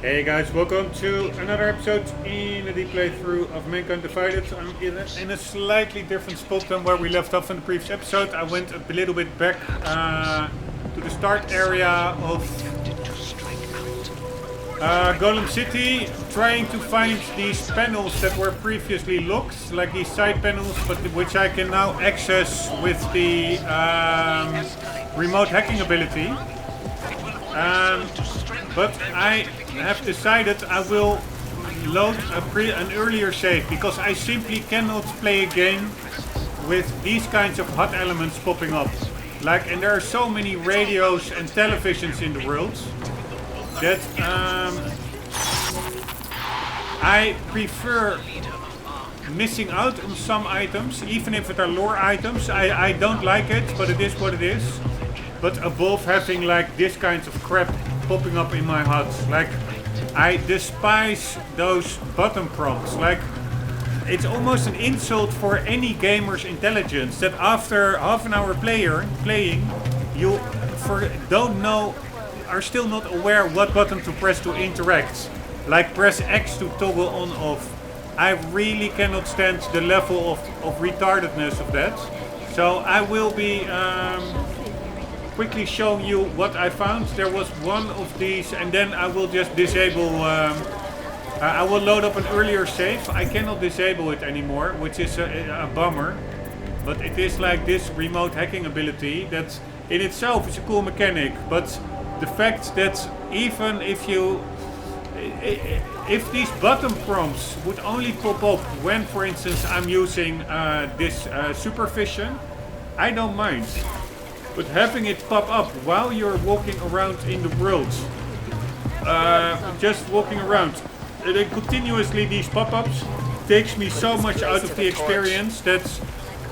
Hey guys, welcome to another episode in the playthrough of Mankind Divided. I'm in a slightly different spot than where we left off in the previous episode. I went a little bit back to the start area of Golem City, trying to find these panels that were previously locked, like these side panels, but which I can now access with the remote hacking ability. But I have decided I will load an earlier save because I simply cannot play a game with these kinds of HUD elements popping up. And there are so many radios and televisions in the world that I prefer missing out on some items, even if it are lore items. I don't like it, but it is what it is. But above having like this kinds of crap popping up in my HUD, I despise those button prompts. It's almost an insult for any gamer's intelligence that after half an hour playing, you are still not aware what button to press to interact. Like press X to toggle on off. I really cannot stand the level of retardedness of that. So I will be quickly showing you what I found. There was one of these, and then I will just disable. I will load up an earlier save. I cannot disable it anymore, which is a bummer. But it is like this remote hacking ability that in itself is a cool mechanic. But the fact that even if these button prompts would only pop up when, for instance, I'm using this supervision, I don't mind. But having it pop up while you're walking around in the world, just walking around, and then continuously these pop-ups takes me so much out of the experience that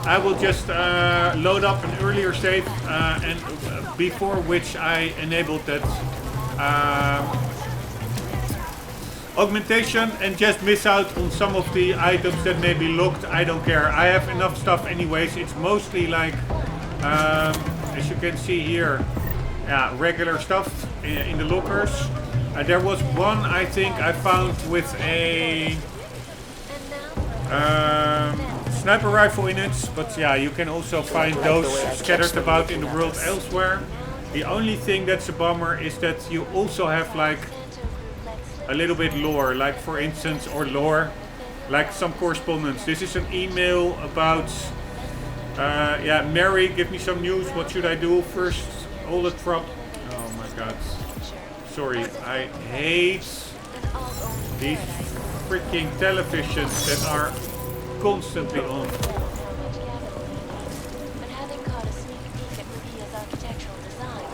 I will just load up an earlier save and before which I enabled that augmentation and just miss out on some of the items that may be locked. I don't care. I have enough stuff anyways. It's mostly like as you can see here, regular stuff in the lockers. There was one I think I found with a sniper rifle in it, but yeah, you can also find those scattered about in the world elsewhere. The only thing that's a bummer is that you also have like a little bit lore, like for instance, or lore, like some correspondence. This is an email about Mary, give me some news. What should I do? First, all the trouble. Oh my god. Sorry, I hate these freaking televisions that are constantly on.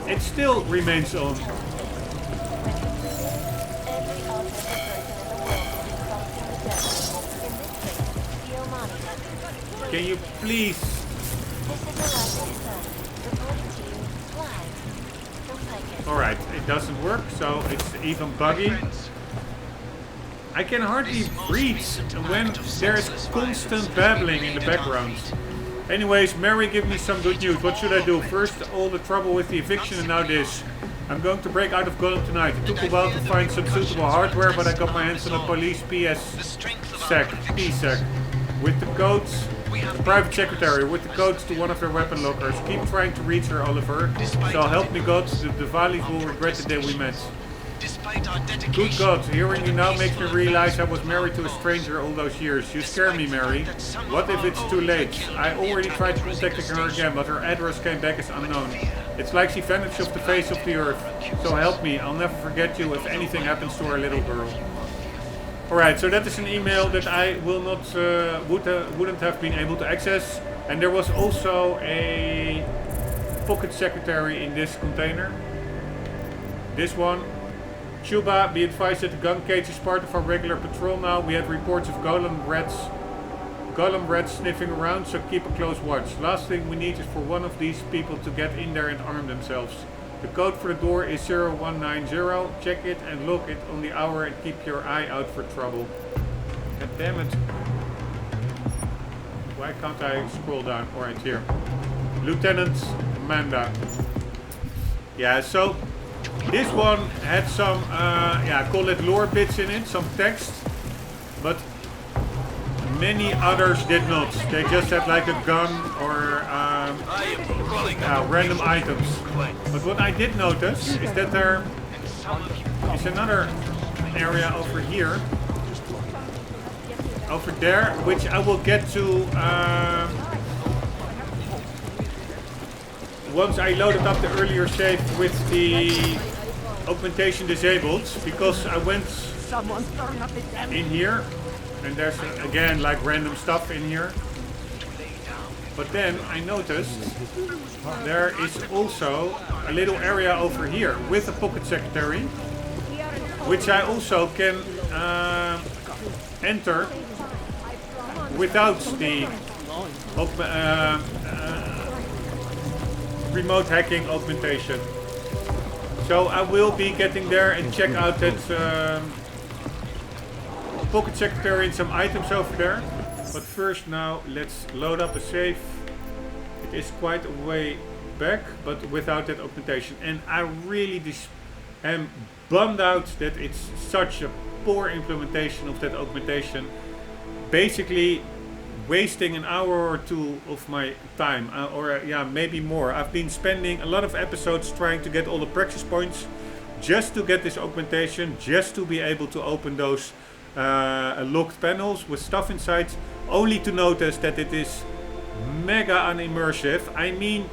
It still remains on. Can you please? Alright, it doesn't work, so it's even buggy. I can hardly breathe when there's constant babbling in the background. Anyways, Mary, give me some good news. What should I do? First, all the trouble with the eviction and now this. I'm going to break out of Golem tonight. It took a while to find some suitable hardware, but I got my hands on a police PSEC with the codes. The private secretary with the codes to one of their weapon lockers. Keep trying to reach her, Oliver. So help me God, the Diwalis will regret the day we met. Good God, hearing you now makes me realize I was married to a stranger all those years. You scare me, Mary. What if it's too late? I already tried contacting her again, but her address came back as unknown. It's like she vanished off the face of the earth. So help me, I'll never forget you if anything happens to our little girl. Alright, so that is an email that I will not wouldn't have been able to access. And there was also a pocket secretary in this container. This one. Chuba, be advised that the gun cage is part of our regular patrol now. We had reports of golem rats sniffing around, so keep a close watch. Last thing we need is for one of these people to get in there and arm themselves. The code for the door is 0190. Check it and look it on the hour and keep your eye out for trouble. God damn it. Why can't I scroll down? Alright, here. Lieutenant Amanda. Yeah, so This one had some, yeah, call it lore bits in it, some text, but many others did not. They just had like a gun or random items. But what I did notice is that there is another area over here, over there, which I will get to once I loaded up the earlier save with the augmentation disabled, because I went in here and there's again like random stuff in here. But then I noticed there is also a little area over here with a pocket secretary, which I also can enter without the remote hacking augmentation. So I will be getting there and check out that pocket secretary and some items over there. But first now let's load up a save. It is quite a way back, but without that augmentation. And I really am bummed out that it's such a poor implementation of that augmentation. Basically wasting an hour or two of my time, or yeah, maybe more. I've been spending a lot of episodes trying to get all the practice points just to get this augmentation, just to be able to open those locked panels with stuff inside, only to notice that it is mega unimmersive. I mean,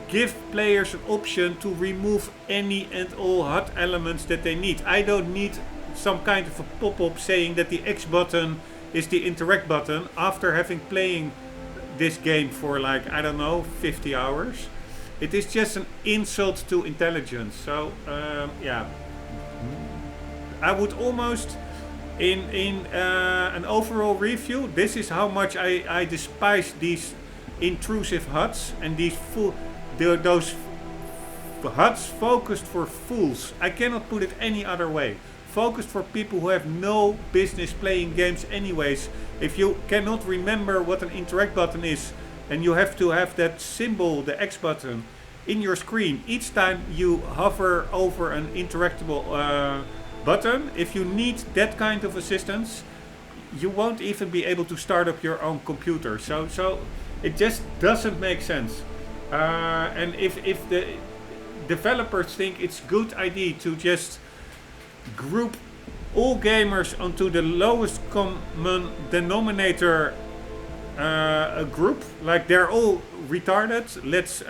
give players an option to remove any and all HUD elements that they need. I don't need some kind of a pop-up saying that the X button is the interact button after having playing this game for like, I don't know, 50 hours. It is just an insult to intelligence. So yeah, I would almost in an overall review, this is how much I despise these intrusive HUDs and these those HUDs focused for fools. I cannot put it any other way. Focused for people who have no business playing games anyways. If you cannot remember what an interact button is and you have to have that symbol, the X button, in your screen each time you hover over an interactable button, if you need that kind of assistance, you won't even be able to start up your own computer. So it just doesn't make sense. And if the developers think it's a good idea to just group all gamers onto the lowest common denominator group, like they're all retarded, let's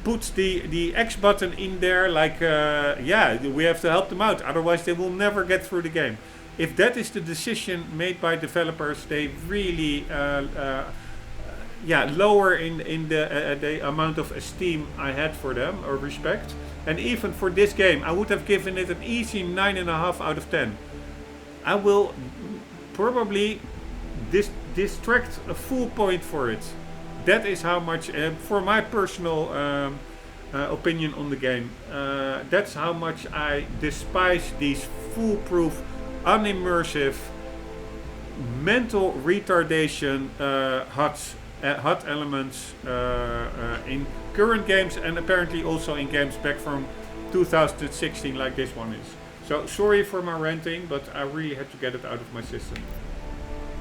put the X button in there, like yeah, we have to help them out, otherwise they will never get through the game. If that is the decision made by developers, they really yeah, lower in the amount of esteem I had for them, or respect. And even for this game, I would have given it an easy 9.5 out of 10. I will probably distract a full point for it. That is how much, for my personal opinion on the game, that's how much I despise these foolproof, unimmersive, mental retardation HUD elements in current games, and apparently also in games back from 2016 like this one is. So sorry for my ranting, but I really had to get it out of my system.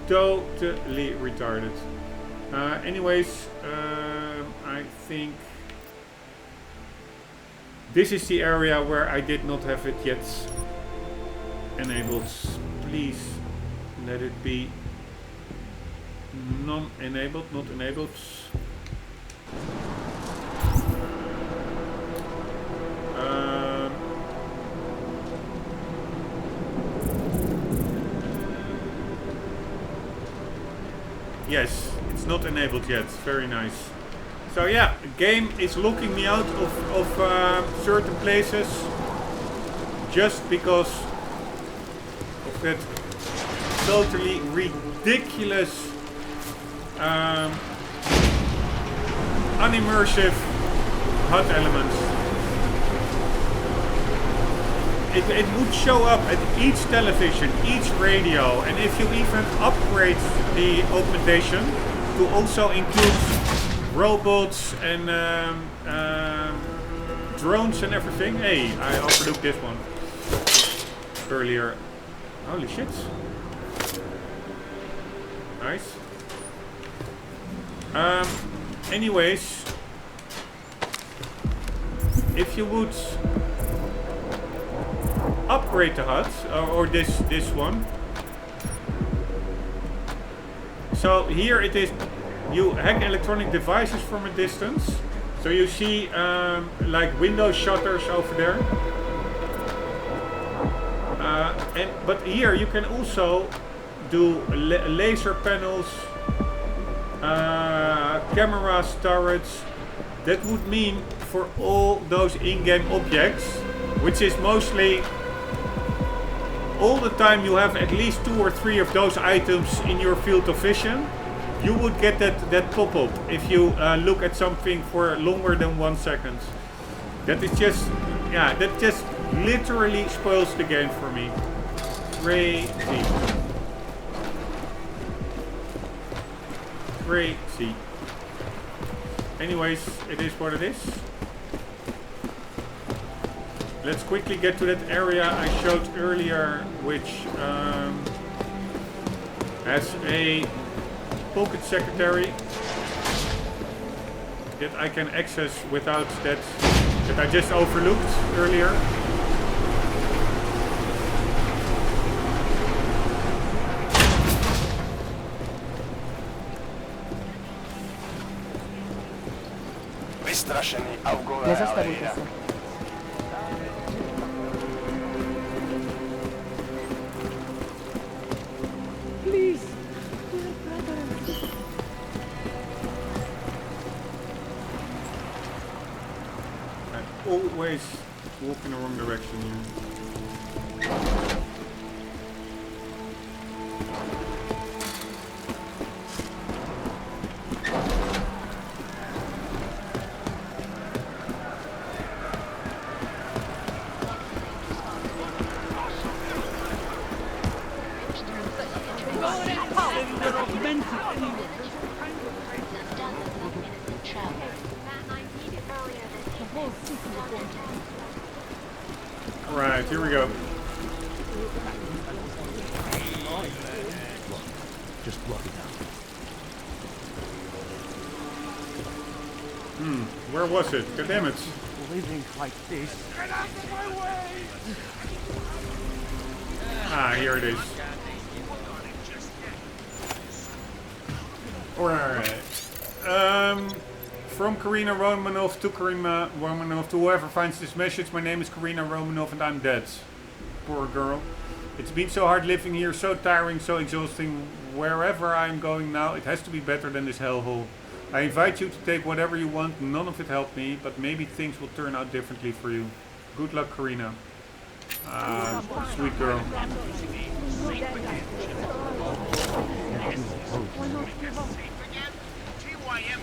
Totally retarded. Anyways, I think this is the area where I did not have it yet enabled. Please let it be non-enabled, not enabled. Yes, it's not enabled yet. Very nice. So yeah, the game is locking me out of certain places just because of that totally ridiculous unimmersive HUD elements. It would show up at each television, each radio, and if you even upgrade the augmentation to also include robots and drones and everything. Hey, I overlooked this one earlier. Holy shit. Nice. Anyways, if you would upgrade the HUD, or this one. So here it is, you hack electronic devices from a distance. So you see like window shutters over there. But here you can also do laser panels, cameras, turrets. That would mean for all those in-game objects, which is mostly all the time you have at least 2 or 3 of those items in your field of vision, you would get that pop-up if you look at something for longer than 1 second. That is just, yeah, that just literally spoils the game for me. Crazy. Crazy. Anyways, it is what it is. Let's quickly get to that area I showed earlier, which has a pocket secretary that I can access without that I just overlooked earlier. Nie zastawił się. Please. I always walk in the wrong direction here. Alright, here we go. Just block it out. Where was it? God damn it. Living like this. Get out of my way! Ah, here it is. Alright. From Karina Romanov to Karina Romanov to whoever finds this message, my name is Karina Romanov and I'm dead. Poor girl. It's been so hard living here, so tiring, so exhausting. Wherever I'm going now, it has to be better than this hellhole. I invite you to take whatever you want. None of it helped me, but maybe things will turn out differently for you. Good luck, Karina. Sweet girl.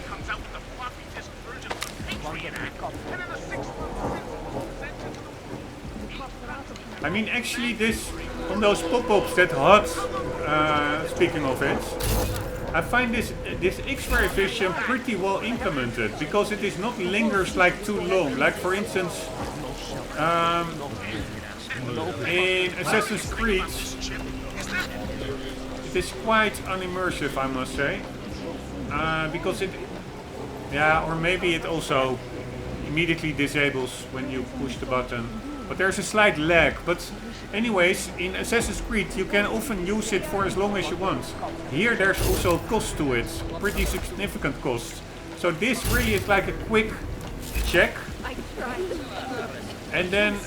Comes out with a floppy disk version of the Patriot Act, and in a 6 I mean, actually, this on those pop-ups that HUD, speaking of it, I find this X-ray vision pretty well implemented because it is not lingers like too long. Like for instance, in Assassin's Creed, it is quite unimmersive, I must say, because it. Yeah, or maybe it also immediately disables when you push the button. But there's a slight lag. But anyways, in Assassin's Creed you can often use it for as long as you want. Here there's also a cost to it. Pretty significant cost. So this really is like a quick check. And then,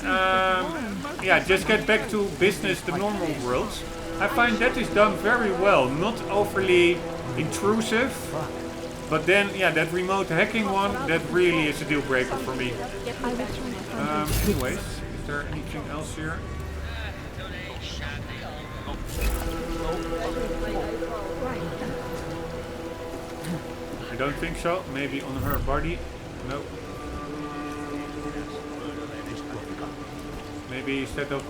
yeah, just get back to business, the normal world. I find that is done very well. Not overly intrusive. But then, yeah, that remote hacking one, that really is a deal breaker for me. Anyways, is there anything else here? I don't think so. Maybe on her body. No. Maybe instead of...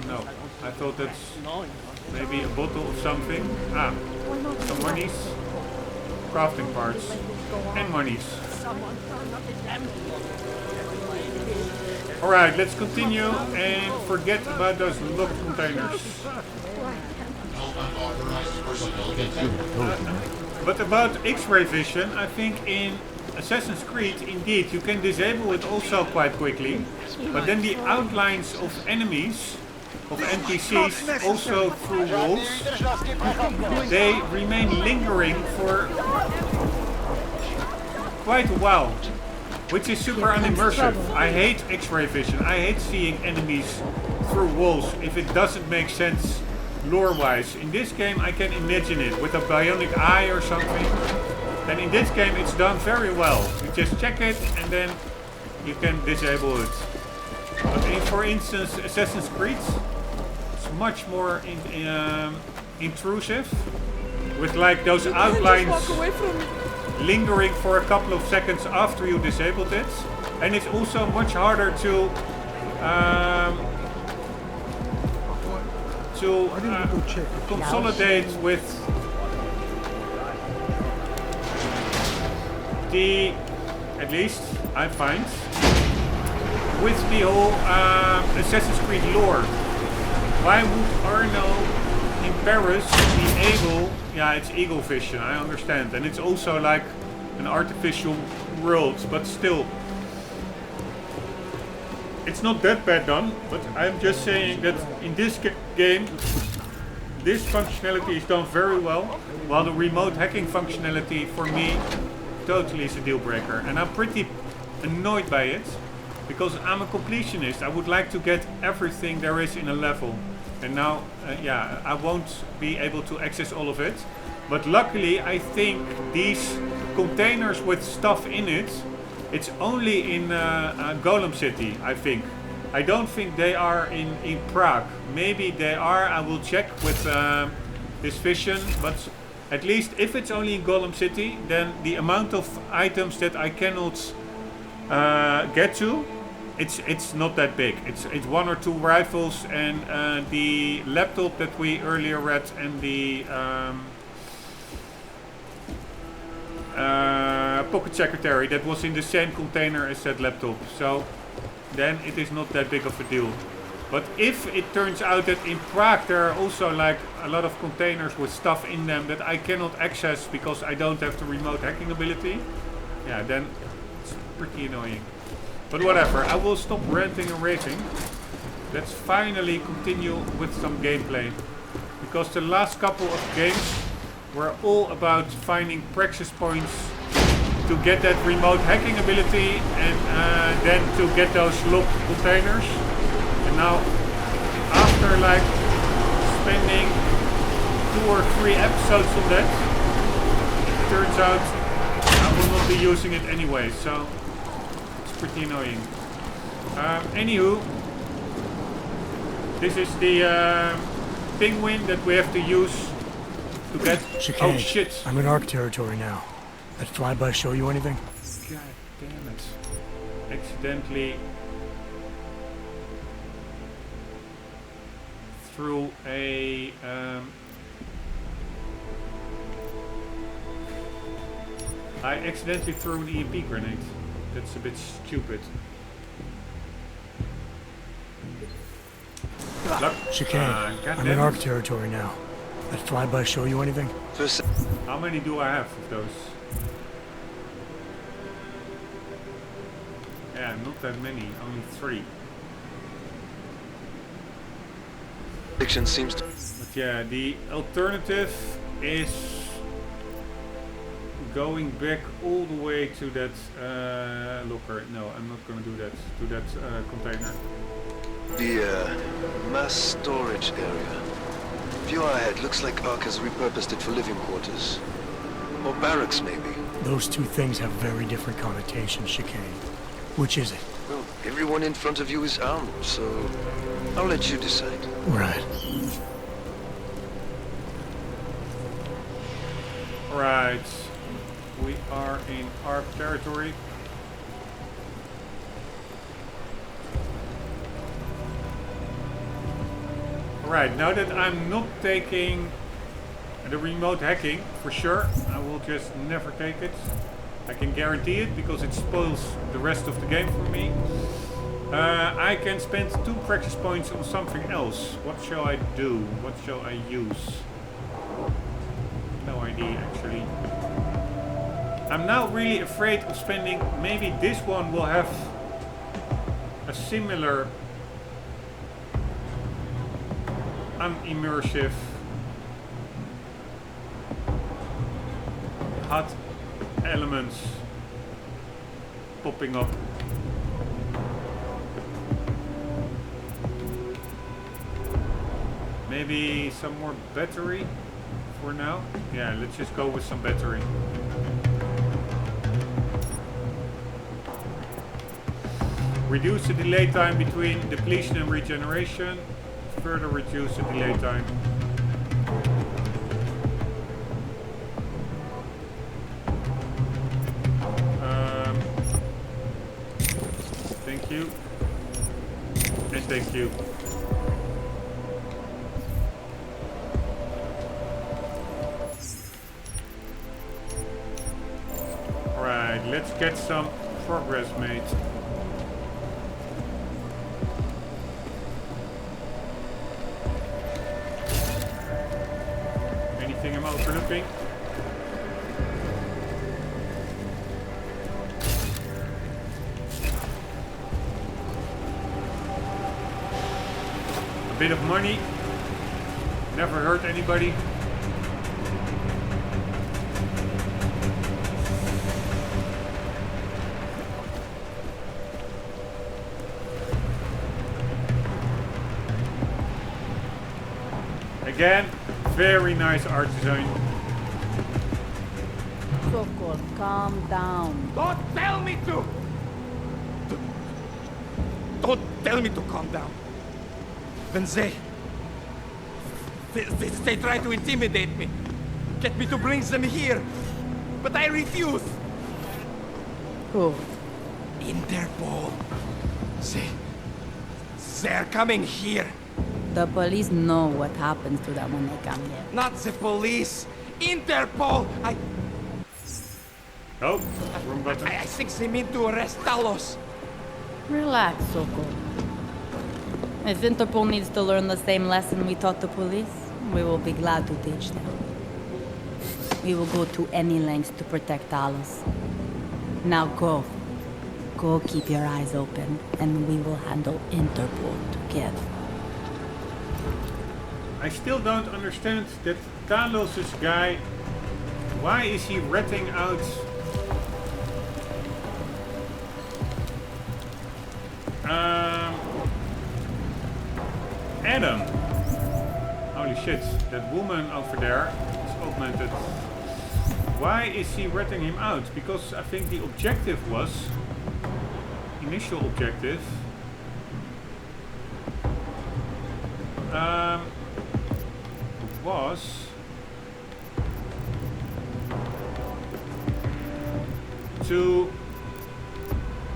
No. I thought that's maybe a bottle of something. Ah, some monies. Crafting parts and monies. Alright, let's continue and forget about those locked containers. But about X-ray vision, I think in Assassin's Creed, indeed, you can disable it also quite quickly. But then the outlines of enemies, of NPCs, also through walls, they remain lingering for quite a while. Which is super unimmersive. I hate X-ray vision. I hate seeing enemies through walls if it doesn't make sense lore-wise. In this game I can imagine it with a bionic eye or something. Then in this game it's done very well. You just check it and then you can disable it. But in, for instance, Assassin's Creed, it's much more intrusive. With like those outlines lingering for a couple of seconds after you disabled it, and it's also much harder to consolidate with the, at least I find, with the whole Assassin's Creed lore. Why would Arno in Paris be able, yeah, it's eagle vision, I understand, and it's also like an artificial world, but still it's not that bad done. But I'm just saying that in this game this functionality is done very well, while the remote hacking functionality for me totally is a deal breaker, and I'm pretty annoyed by it because I'm a completionist. I would like to get everything there is in a level. And now, yeah, I won't be able to access all of it. But luckily, I think these containers with stuff in it, it's only in Golem City, I think. I don't think they are in Prague. Maybe they are, I will check with this vision. But at least if it's only in Golem City, then the amount of items that I cannot get to, it's not that big. It's 1 or 2 rifles and the laptop that we earlier read, and the pocket secretary that was in the same container as that laptop. So then it is not that big of a deal. But if it turns out that in Prague there are also like a lot of containers with stuff in them that I cannot access because I don't have the remote hacking ability, yeah, then it's pretty annoying. But whatever, I will stop ranting and raving. Let's finally continue with some gameplay. Because the last couple of games were all about finding praxis points to get that remote hacking ability and then to get those locked containers. And now, after like spending 2 or 3 episodes on that, it turns out I will not be using it anyway, so pretty annoying. Anywho, this is the penguin that we have to use to get. Chicane. Oh shit! I'm in ARC territory now. That flyby show you anything? God damn it! Accidentally threw a. I accidentally threw an EMP grenade. That's a bit stupid. Chicane, I'm in ARC territory now. That flyby show you anything? How many do I have of those? Yeah, not that many, only 3. Seems to... But yeah, the alternative is going back all the way to that locker. No, I'm not going to do that. To that container. The mass storage area. View ahead. Looks like ARC has repurposed it for living quarters. Or barracks, maybe. Those two things have very different connotations, Chicane. Which is it? Well, everyone in front of you is armed, so I'll let you decide. Right. Right. We are in ARC territory. Right, now that I'm not taking the remote hacking, for sure, I will just never take it. I can guarantee it because it spoils the rest of the game for me. I can spend 2 practice points on something else. What shall I do? What shall I use? No idea, actually. I'm now really afraid of spending... Maybe this one will have a similar unimmersive HUD elements popping up. Maybe some more battery for now. Yeah, let's just go with some battery. Reduce the delay time between depletion and regeneration. Further reduce the delay time. Thank you. And thank you. Alright, let's get some progress made. Anything I'm overlooking? A bit of money. Never hurt anybody. Again, very nice art design. Sokol, calm down. Don't tell me to! Don't tell me to calm down. When they try to intimidate me. Get me to bring them here. But I refuse. Who? Interpol. They're coming here. The police know what happens to them when they come here. Not the police. Interpol. Oh, wrong button. I think they mean to arrest Talos. Relax, Sokol. If Interpol needs to learn the same lesson we taught the police, we will be glad to teach them. We will go to any lengths to protect Talos. Now go. Go keep your eyes open, and we will handle Interpol together. I still don't understand that Talos' guy. Why is he ratting out Adam? Holy shit, that woman over there is augmented. Why is he ratting him out? Because I think the objective was, initial objective, was to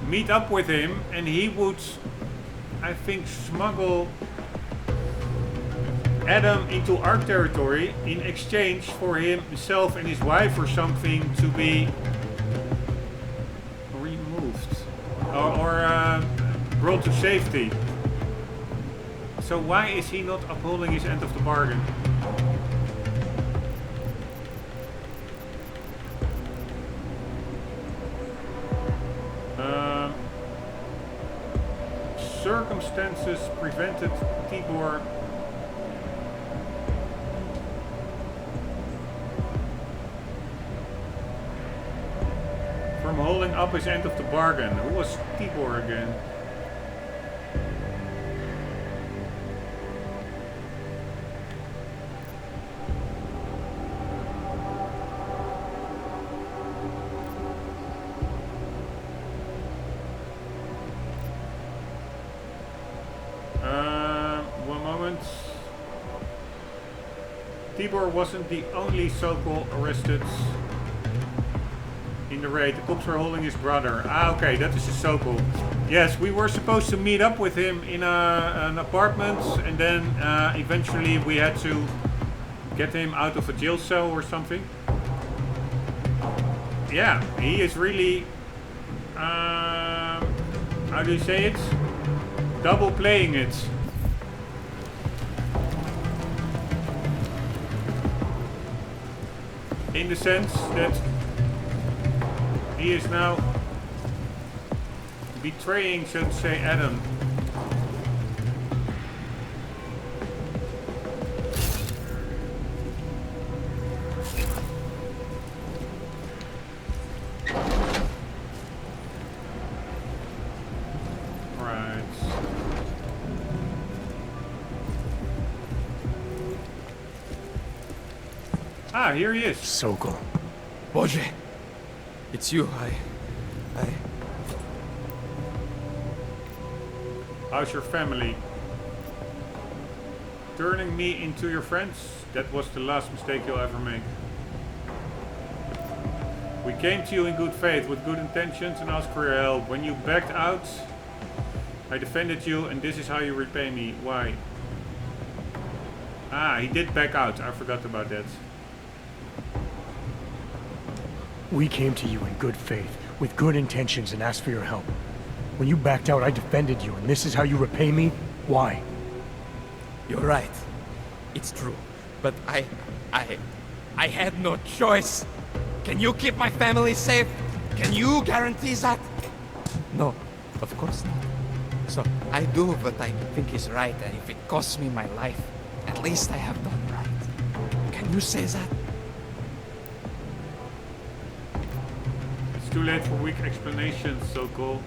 meet up with him, and he would, I think, smuggle Adam into our territory in exchange for himself and his wife or something to be removed or brought to safety. So why is he not upholding his end of the bargain? Circumstances prevented Tibor from holding up his end of the bargain. Who was Tibor again? Tibor wasn't the only so-called arrested in the raid. The cops were holding his brother. Ah, okay, that is the so-called. Yes, we were supposed to meet up with him in an apartment, and then eventually we had to get him out of a jail cell or something. Yeah, he is really, how do you say it? double playing it. In the sense that he is now betraying, so to say, Adam. Ah, here he is. Sokol. Boże, it's you. How's your family? Turning me into your friends? That was the last mistake you'll ever make. We came to you in good faith, with good intentions, and asked for your help. When you backed out, I defended you, and this is how you repay me. Why? Ah, he did back out. I forgot about that. We came to you in good faith, with good intentions, and asked for your help. When you backed out, I defended you, and this is how you repay me? Why? You're right. It's true. But I had no choice. Can you keep my family safe? Can you guarantee that? No, of course not. So I do what I think is right, and if it costs me my life, at least I have done right. Can you say that? It's too late for weak explanations, Sokol.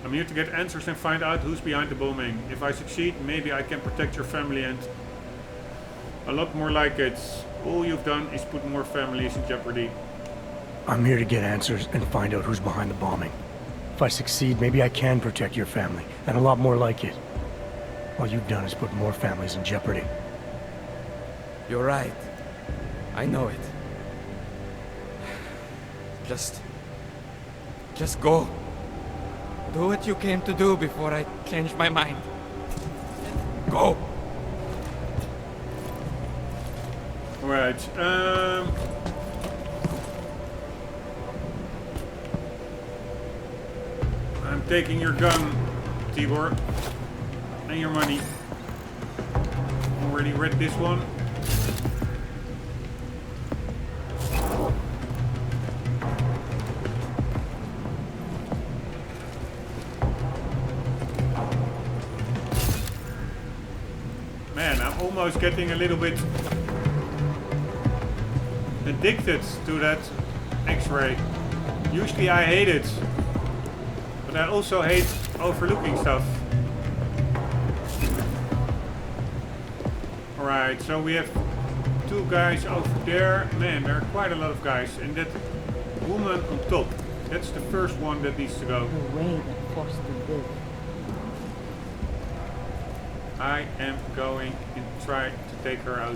I'm here to get answers and find out who's behind the bombing. If I succeed, maybe I can protect your family and a lot more like it. All you've done is put more families in jeopardy. I'm here to get answers and find out who's behind the bombing. If I succeed, maybe I can protect your family, and a lot more like it. All you've done is put more families in jeopardy. You're right. I know it. Just go. Do what you came to do before I change my mind. Go! Alright, I'm taking your gun, Tibor. And your money. Already read this one. Man, I'm almost getting a little bit addicted to that X-ray. Usually I hate it, but I also hate overlooking stuff. Alright, so we have two guys over there. Man, there are quite a lot of guys. And that woman on top, that's the first one that needs to go. The way that forced to live. I am going and try to take her out.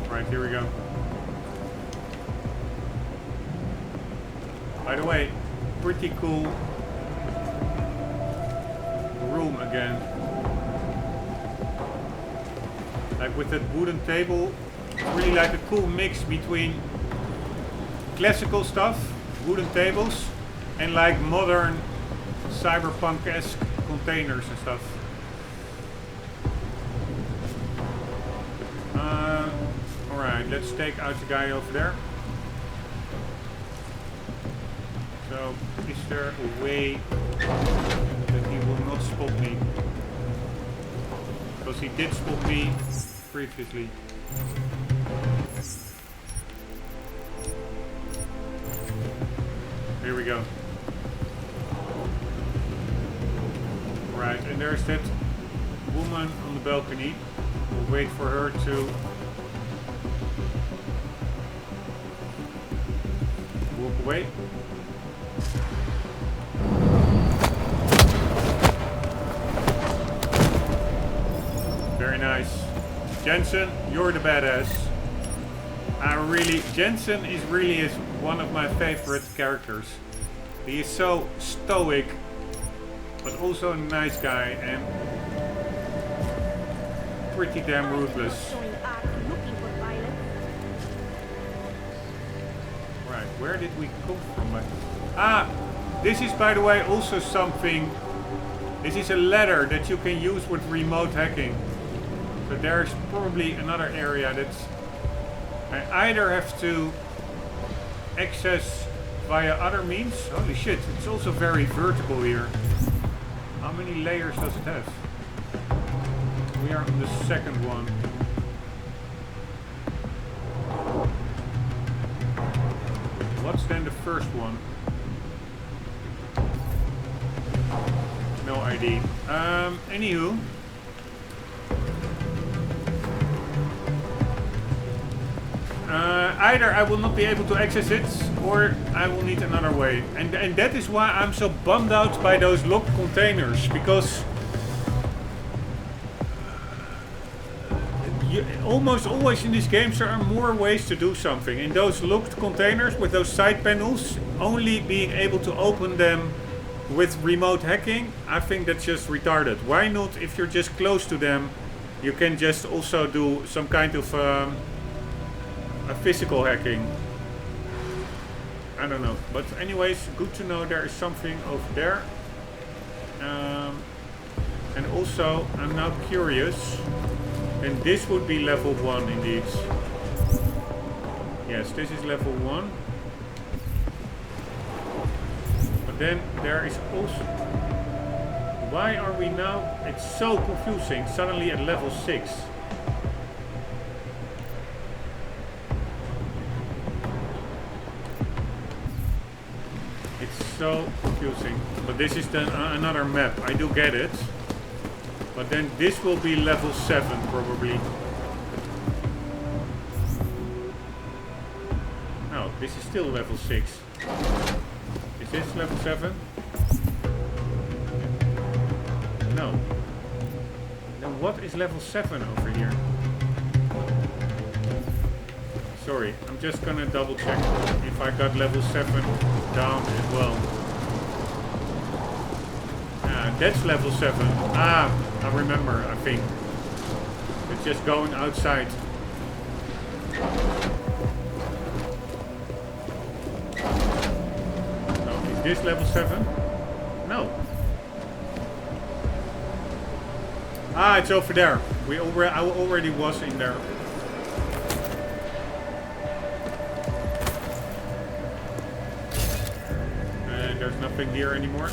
Right, here we go. By the way, pretty cool room again. Like with that wooden table, it's really like a cool mix between classical stuff, wooden tables, and like modern cyberpunk-esque containers and stuff. Alright, let's take out the guy over there. So, is there a way that he will not spot me? Because he did spot me previously. Here we go. Right, and there's that woman on the balcony. We'll wait for her to walk away. Very nice. Jensen, you're the badass. Jensen is really one of my favorite characters. He is so stoic but also a nice guy and pretty damn ruthless. Right, where did we come from? Ah, this is by the way also something. This is a ladder that you can use with remote hacking. So there's probably another area that's I either have to access via other means. Holy shit, it's also very vertical here. How many layers does it have? We are on the second one. What's then the first one? No ID. Anywho. Either I will not be able to access it, or I will need another way. And that is why I'm so bummed out by those locked containers, because almost always in these games there are more ways to do something. In those locked containers with those side panels, only being able to open them with remote hacking, I think that's just retarded. Why not, if you're just close to them, you can just also do some kind of a physical hacking. I don't know. But anyways, good to know there is something over there. And also, I'm now curious. And this would be level 1 indeed. Yes, this is level 1. But then there is also... Why are we now... It's so confusing, suddenly at level 6. It's so confusing. But this is then another map, I do get it. But then this will be level 7 probably. No, this is still level 6. Is this level 7? No. Then what is level 7 over here? Sorry, I'm just gonna double check if I got level 7 down as well. That's level 7. Ah, I remember, I think. It's just going outside. So, is this level 7? No. Ah, it's over there. I already was in there. And there's nothing here anymore.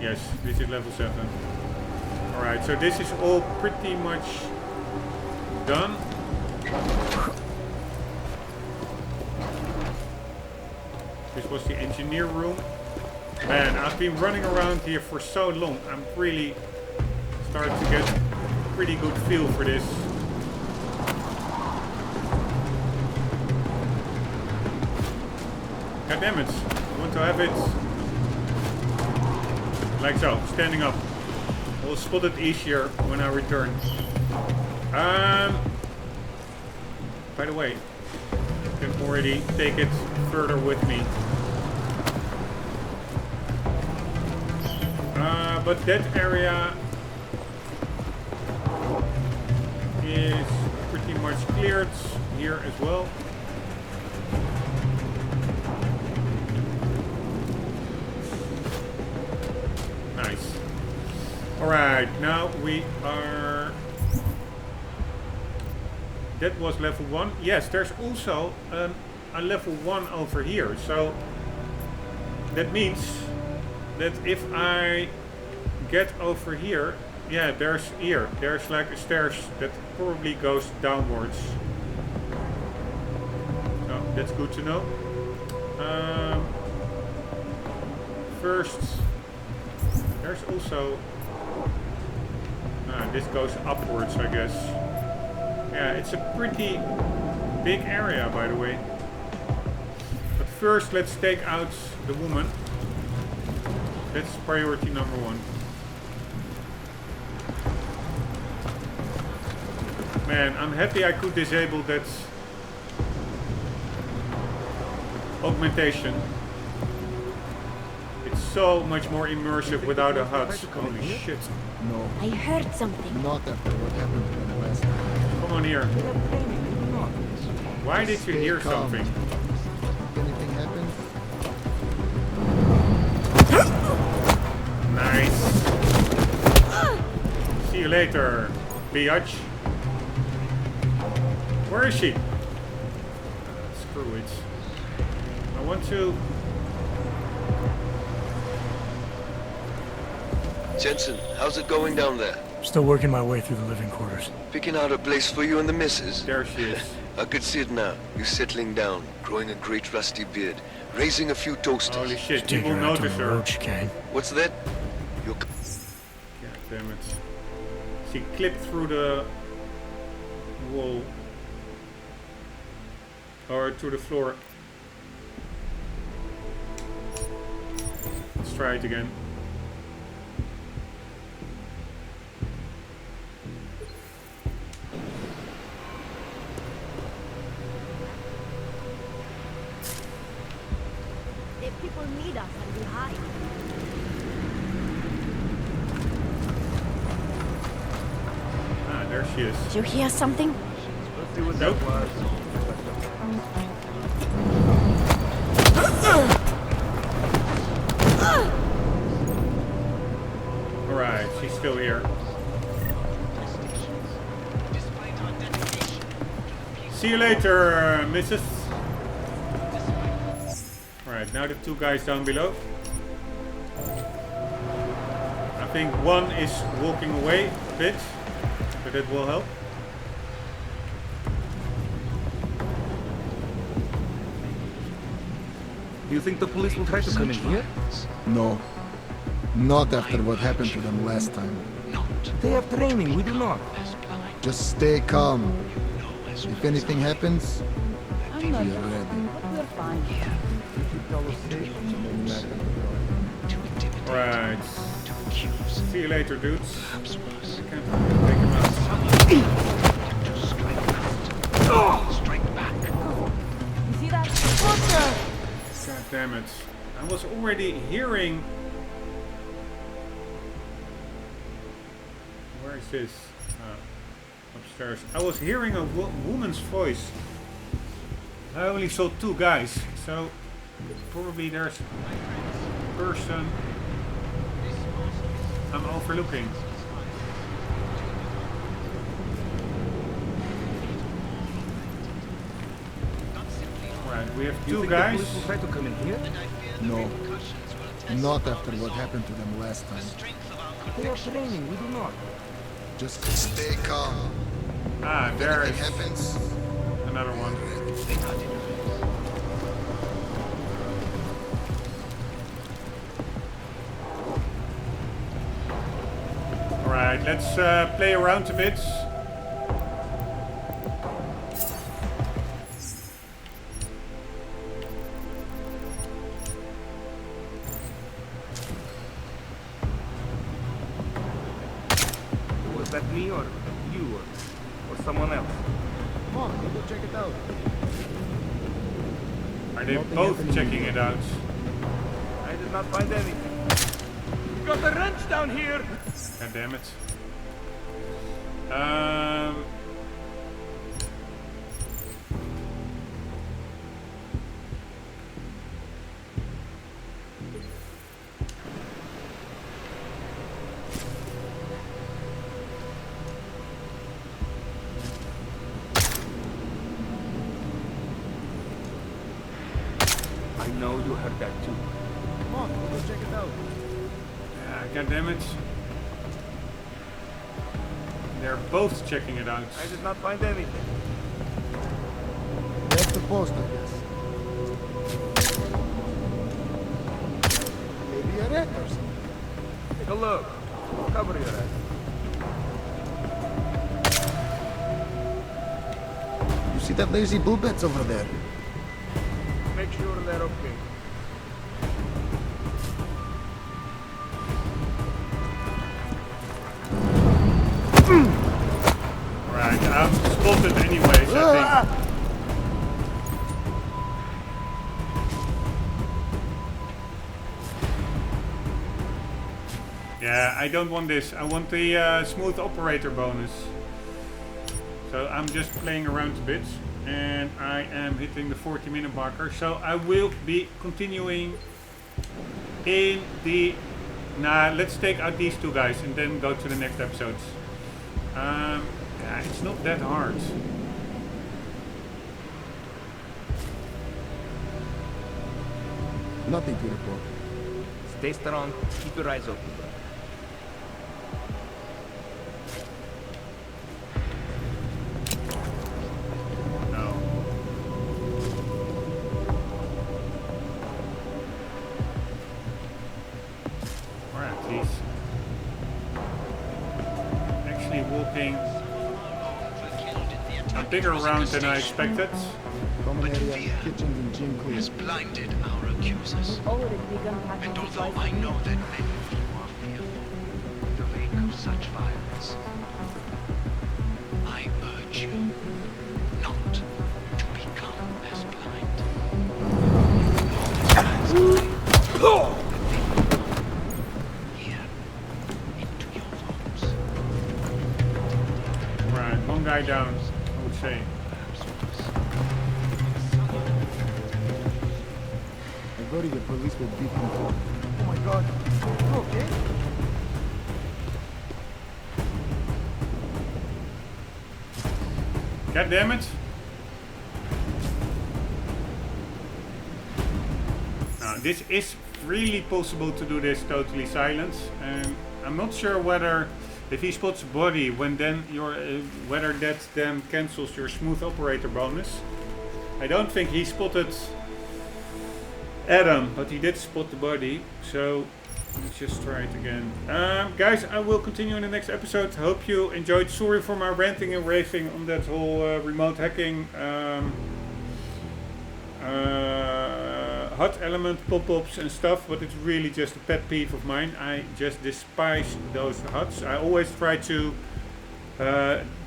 Yes, this is level 7. Alright, so this is all pretty much done. This was the engineer room. Man, I've been running around here for so long. I'm really starting to get a pretty good feel for this. God damn it. I want to have it like so, standing up. I'll spot it easier when I return. By the way, I can already take it further with me. But that area is pretty much cleared here as well. Nice. Alright, now we are... That was level 1. Yes, there's also a level 1 over here. So that means that if I get over here, yeah, there's like a stairs that probably goes downwards. So that's good to know. First, there's also this goes upwards, I guess. Yeah, it's a pretty big area, by the way. But first, let's take out the woman. That's priority number 1. Man, I'm happy I could disable that augmentation. It's so much more immersive without a HUD. Holy shit. No, I heard something. not after what happened to them last time. Come on here. Why did you hear Stay calm. something? If anything happens, Nice. See you later, biatch. Where is she? Screw it. I want to... Jensen, how's it going down there? Still working my way through the living quarters. Picking out a place for you and the missus? There she is. I could see it now. You settling down, growing a great rusty beard, raising a few toasters. Holy shit, Taking people her out to notice the her. road chicane. What's that? You're... God damn it. She clipped through the wall. Or to the floor. Let's try it again. The people need us and we hide. Ah, there she is. Did you hear something? Nope. Alright, she's still here. See you later, missus. Alright, now the two guys down below. I think one is walking away a bit, so that will help. Do you think the police will try to come in here? no. Not after what happened to them last time. They have training, we do not. Just stay calm. If anything happens, I'm not we are ready. but we're fine. Right. See you later, dudes. I can't take him out. You see that? Butcher! God damn it. I was already hearing... Where is this? Upstairs. I was hearing a woman's voice. I only saw two guys, so probably there's a person I'm overlooking. Right, we have Do you two think guys. the police will try to come in here? No. Not after what happened to them last time. They have training, we do not. Just stay calm. Ah, If there anything is happens, another one. Alright, let's play around a bit. Was that me or you or someone else? come on, we'll go check it out. Are they Nothing both happening checking here. it out? I did not find anything. We got a wrench down here! God damn it. I know you heard that too. Come on, we'll go check it out. God damn it. They're both checking it out. I did not find anything. That's the post, I guess. Maybe a wreck or something. Take a look. Cover your ass. You see that lazy bullbats over there? Make sure they're okay. Right, I'm spotted anyways, I think. Yeah, I don't want this. I want the smooth operator bonus. So I'm just playing around a bit. And I am hitting the 40-minute marker. So I will be continuing in the... Nah, let's take out these two guys and then go to the next episodes. Yeah, it's not that hard. Nothing to report. Stay strong. Keep your eyes open. No. Alright, please. Actually walking a bigger round than I expected. Common area, kitchens and gym clear. has blinded our accusers. And although I know that many of you are fearful in the wake of such violence, I urge you not to become as blind. Here, into your homes. Right, one guy down, I would say. I worry the police will beat them all. Oh my god. You okay? God damn it. Now, this is really possible to do this totally silent, and I'm not sure whether if he spots a body when then your whether that then cancels your smooth operator bonus. I don't think he spotted Adam, but he did spot the body, so let's just try it again. Guys, I will continue in the next episode. Hope you enjoyed. Sorry for my ranting and raving on that whole remote hacking HUD element pop-ups and stuff, but it's really just a pet peeve of mine. I just despise those HUDs. I always try to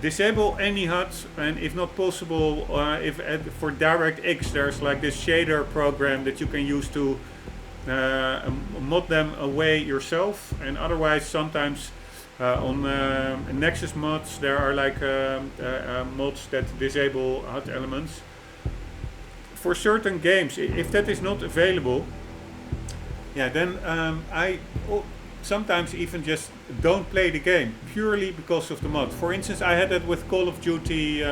disable any HUDs, and if not possible, if for DirectX there's like this shader program that you can use to mod them away yourself, and otherwise sometimes on Nexus mods there are like mods that disable HUD elements. For certain games, if that is not available, yeah, then I sometimes even just don't play the game purely because of the mod. For instance, I had that with Call of Duty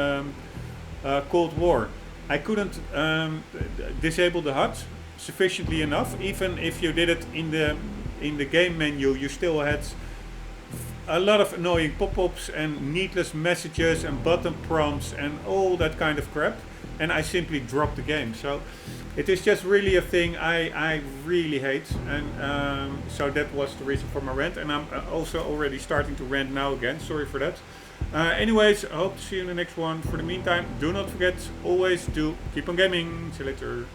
Cold War. I couldn't disable the HUD sufficiently enough. Even if you did it in the game menu, you still had a lot of annoying pop-ups and needless messages and button prompts and all that kind of crap. And I simply dropped the game. So it is just really a thing I really hate. And so that was the reason for my rant. And I'm also already starting to rant now again. Sorry for that. Anyways, I hope to see you in the next one. For the meantime, do not forget, always do keep on gaming. See you later.